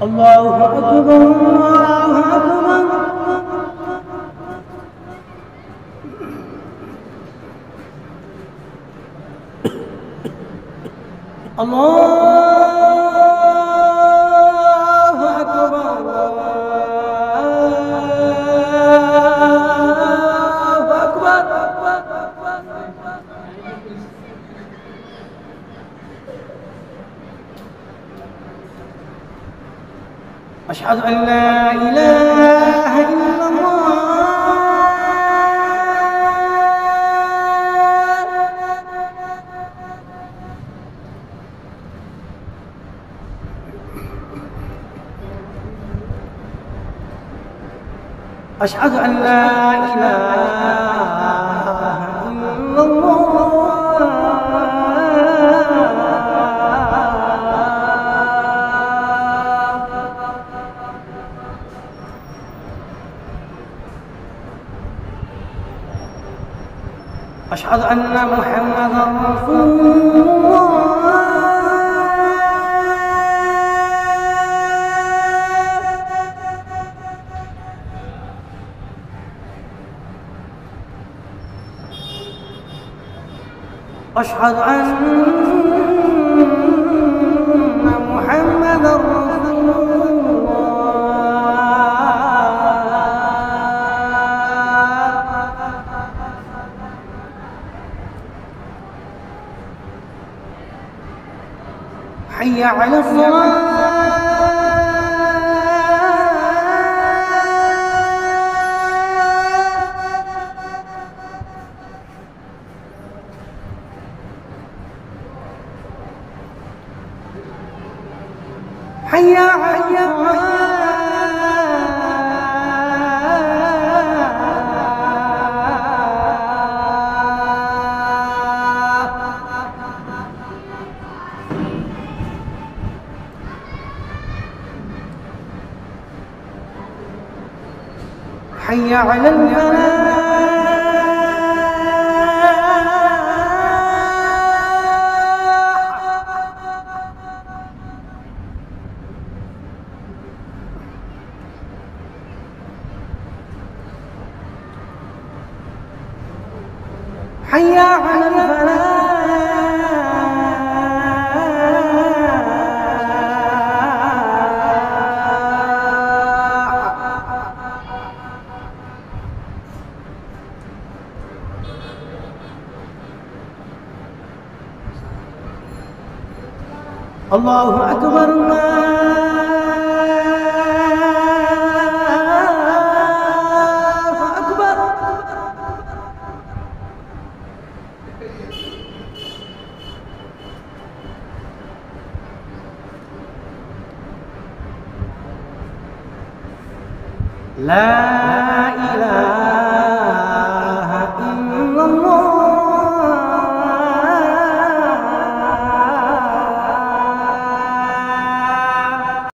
الله أكبر الله أكبر. الله أكبر الله أكبر. أشهد أن لا إله إلا الله. أشهد أن لا إله إلا الله. أشهد أن محمدا رسول الله. أشهد أن محمدا رسول الله. حي على الصلاة. حي على الصلاة. حي على الفلاح. حي على الفلاح. الله أكبر الله أكبر. لا